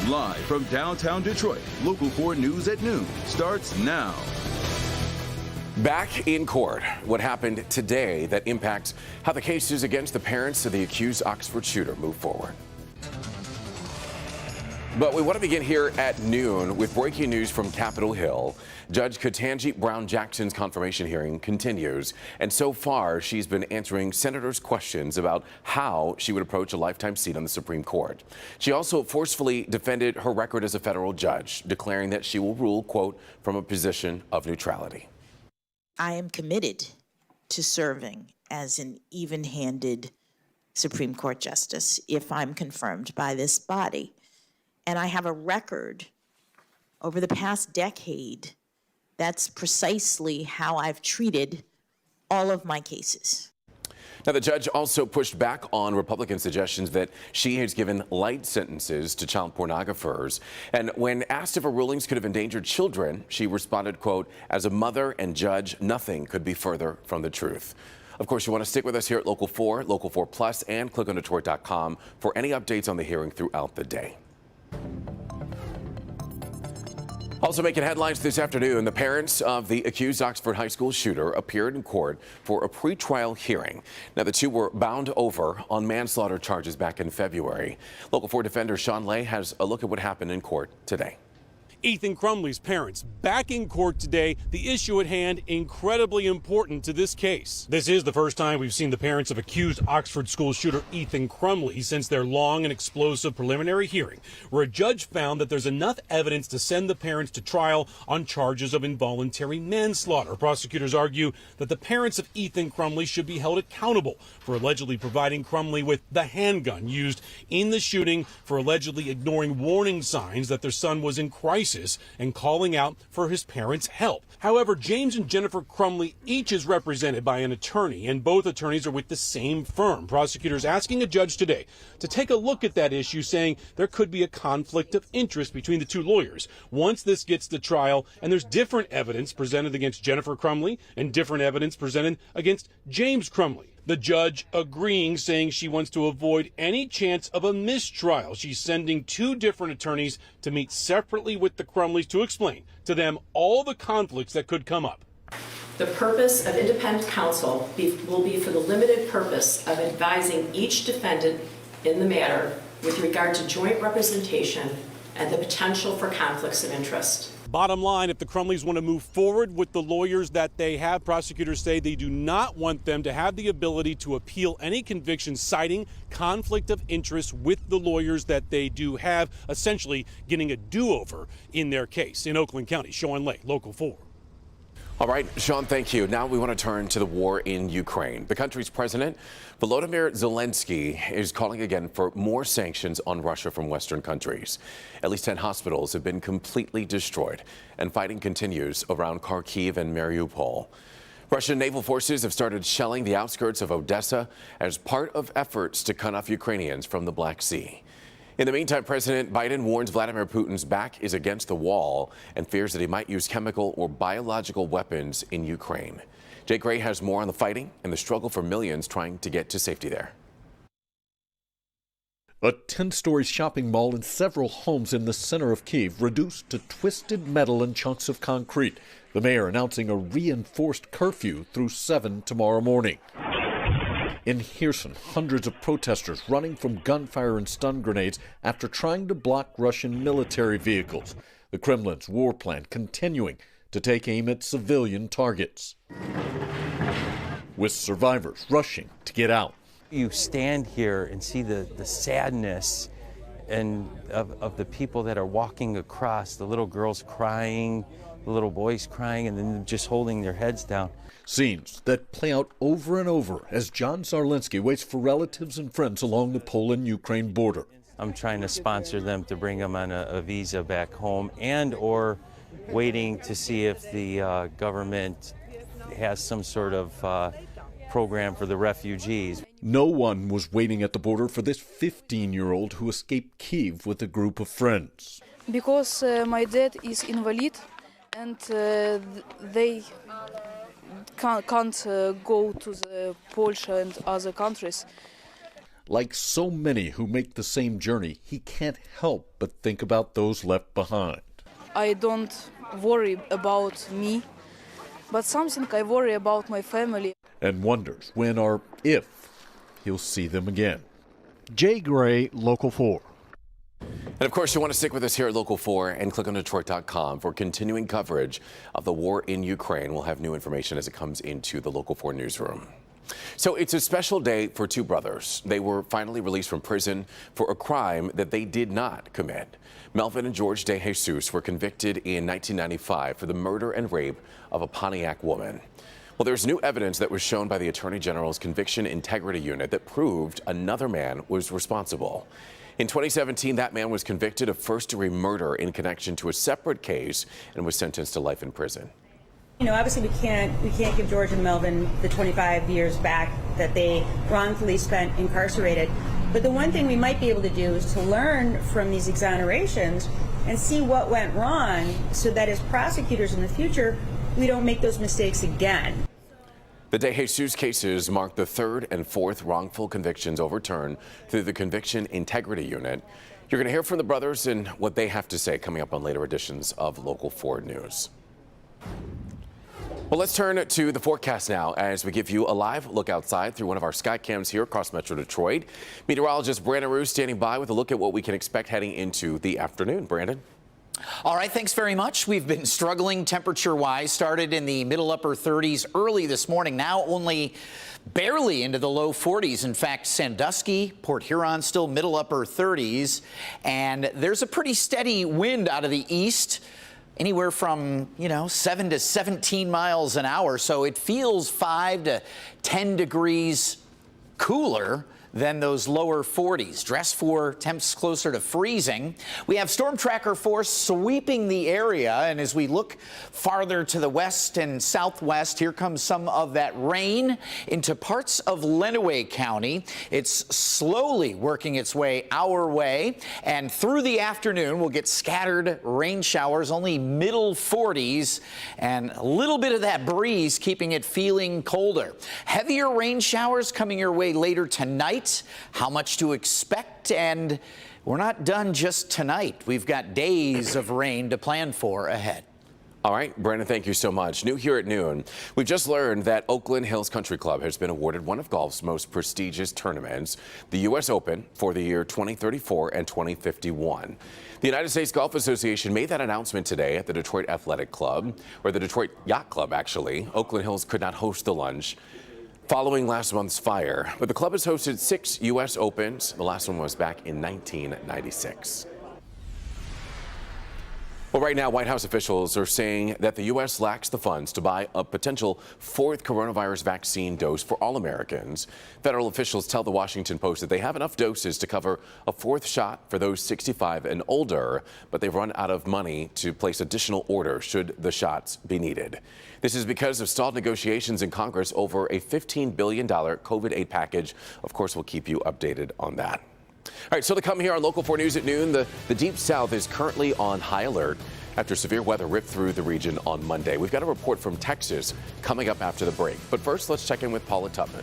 Live from downtown Detroit, Local 4 News at noon starts now. Back in court, what happened today that impacts how the cases against the parents of the accused Oxford shooter move forward. But we want to begin here at noon with breaking news from Capitol Hill. Judge Ketanji Brown Jackson's confirmation hearing continues, and so far she's been answering senators' questions about how she would approach a lifetime seat on the Supreme Court. She also forcefully defended her record as a federal judge, declaring that she will rule, quote, from a position of neutrality. I am committed to serving as an even-handed Supreme Court justice if I'm confirmed by this body. And I have a record over the past decade. That's precisely how I've treated all of my cases. Now, the judge also pushed back on Republican suggestions that she has given light sentences to child pornographers. And when asked if her rulings could have endangered children, she responded, quote, as a mother and judge, nothing could be further from the truth. Of course, you want to stick with us here at Local 4, Local 4 Plus, and click on Detroit.com for any updates on the hearing throughout the day. Also making headlines this afternoon, the parents of the accused Oxford High School shooter appeared in court for a pretrial hearing. Now, the two were bound over on manslaughter charges back in February. Local 4 defender Sean Lay has a look at what happened in court today. Ethan Crumley's parents back in court today. The issue at hand incredibly important to this case. This is the first time we've seen the parents of accused Oxford school shooter Ethan Crumley since their long and explosive preliminary hearing, where a judge found that there's enough evidence to send the parents to trial on charges of involuntary manslaughter. Prosecutors argue that the parents of Ethan Crumley should be held accountable for allegedly providing Crumley with the handgun used in the shooting, for allegedly ignoring warning signs that their son was in crisis and calling out for his parents' help. However, James and Jennifer Crumley each is represented by an attorney, and both attorneys are with the same firm. Prosecutors asking a judge today to take a look at that issue, saying there could be a conflict of interest between the two lawyers once this gets to trial, and there's different evidence presented against Jennifer Crumley and different evidence presented against James Crumley. The judge agreeing, saying she wants to avoid any chance of a mistrial. She's sending two different attorneys to meet separately with the Crumleys to explain to them all the conflicts that could come up. The purpose of independent counsel will be for the limited purpose of advising each defendant in the matter with regard to joint representation and the potential for conflicts of interest. Bottom line, if the Crumleys want to move forward with the lawyers that they have, prosecutors say they do not want them to have the ability to appeal any conviction citing conflict of interest with the lawyers that they do have, essentially getting a do-over in their case. In Oakland County, Sean Lay, Local 4. All right, Sean, thank you. Now we want to turn to the war in Ukraine. The country's president, Volodymyr Zelensky, is calling again for more sanctions on Russia from Western countries. At least 10 hospitals have been completely destroyed, and fighting continues around Kharkiv and Mariupol. Russian naval forces have started shelling the outskirts of Odessa as part of efforts to cut off Ukrainians from the Black Sea. In the meantime, President Biden warns Vladimir Putin's back is against the wall and fears that he might use chemical or biological weapons in Ukraine. Jake Gray has more on the fighting and the struggle for millions trying to get to safety there. A 10-story shopping mall and several homes in the center of Kyiv reduced to twisted metal and chunks of concrete. The mayor announcing a reinforced curfew through 7 tomorrow morning. In Kherson, hundreds of protesters running from gunfire and stun grenades after trying to block Russian military vehicles. The Kremlin's war plan continuing to take aim at civilian targets, with survivors rushing to get out. You stand here and see the sadness and of the people that are walking across, the little girls crying, the little boys crying, and then just holding their heads down. Scenes that play out over and over as John Zarlinski waits for relatives and friends along the Poland-Ukraine border. I'm trying to sponsor them to bring them on a visa back home, and or waiting to see if the government has some sort of program for the refugees. No one was waiting at the border for this 15-year-old who escaped Kyiv with a group of friends. Because my dad is invalid and they can't go to the Poland and other countries. Like so many who make the same journey, he can't help but think about those left behind. I don't worry about me, but something I worry about my family. And wonders when or if he'll see them again. Jay Gray, Local 4. And of course, you want to stick with us here at Local 4 and click on Detroit.com for continuing coverage of the war in Ukraine. We'll have new information as it comes into the Local 4 newsroom. So it's a special day for two brothers. They were finally released from prison for a crime that they did not commit. Melvin and George De Jesus were convicted in 1995 for the murder and rape of a Pontiac woman. Well, there's new evidence that was shown by the Attorney General's Conviction Integrity Unit that proved another man was responsible. In 2017, that man was convicted of first-degree murder in connection to a separate case and was sentenced to life in prison. You know, obviously we can't give George and Melvin the 25 years back that they wrongfully spent incarcerated. But the one thing we might be able to do is to learn from these exonerations and see what went wrong so that as prosecutors in the future, we don't make those mistakes again. The De Jesus cases mark the third and fourth wrongful convictions overturned through the Conviction Integrity Unit. You're going to hear from the brothers and what they have to say coming up on later editions of Local 4 News. Well, let's turn to the forecast now as we give you a live look outside through one of our sky cams here across Metro Detroit. Meteorologist Brandon Roos standing by with a look at what we can expect heading into the afternoon. Brandon? All right, thanks very much. We've been struggling temperature-wise. Started in the middle upper 30s early this morning, now only barely into the low 40s. In fact, Sandusky, Port Huron, still middle upper 30s. And there's a pretty steady wind out of the east, anywhere from, 7 to 17 miles an hour. So it feels 5 to 10 degrees cooler than those lower 40s. Dress for temps closer to freezing. We have storm tracker force sweeping the area, and as we look farther to the west and southwest, here comes some of that rain into parts of Lenawee County. It's slowly working its way our way, and through the afternoon we'll get scattered rain showers, only middle 40s, and a little bit of that breeze keeping it feeling colder. Heavier rain showers coming your way later tonight. How much to expect, and we're not done just tonight. We've got days of rain to plan for ahead. All right, Brandon, thank you so much. New here at noon, we've just learned that Oakland Hills Country Club has been awarded one of golf's most prestigious tournaments, the U.S. Open, for the year 2034 and 2051. The United States Golf Association made that announcement today at the Detroit Athletic Club, or the Detroit Yacht Club, actually. Oakland Hills could not host the lunch following last month's fire, but the club has hosted 6 U.S. Opens. The last one was back in 1996. Well, right now, White House officials are saying that the U.S. lacks the funds to buy a potential 4th coronavirus vaccine dose for all Americans. Federal officials tell the Washington Post that they have enough doses to cover a 4th shot for those 65 and older, but they've run out of money to place additional orders should the shots be needed. This is because of stalled negotiations in Congress over a $15 billion COVID aid package. Of course, we'll keep you updated on that. All right, so to come here on Local 4 News at noon, the Deep South is currently on high alert after severe weather ripped through the region on Monday. We've got a report from Texas coming up after the break. But first, let's check in with Paula Tubman.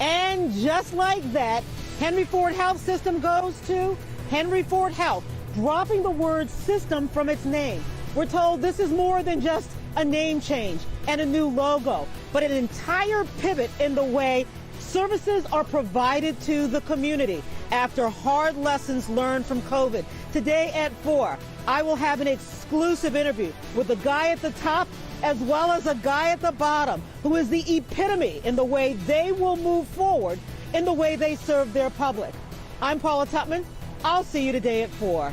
And just like that, Henry Ford Health System goes to Henry Ford Health, dropping the word system from its name. We're told this is more than just a name change and a new logo, but an entire pivot in the way services are provided to the community after hard lessons learned from COVID. Today at 4, I will have an exclusive interview with the guy at the top as well as a guy at the bottom who is the epitome in the way they will move forward in the way they serve their public. I'm Paula Tutman. I'll see you today at 4.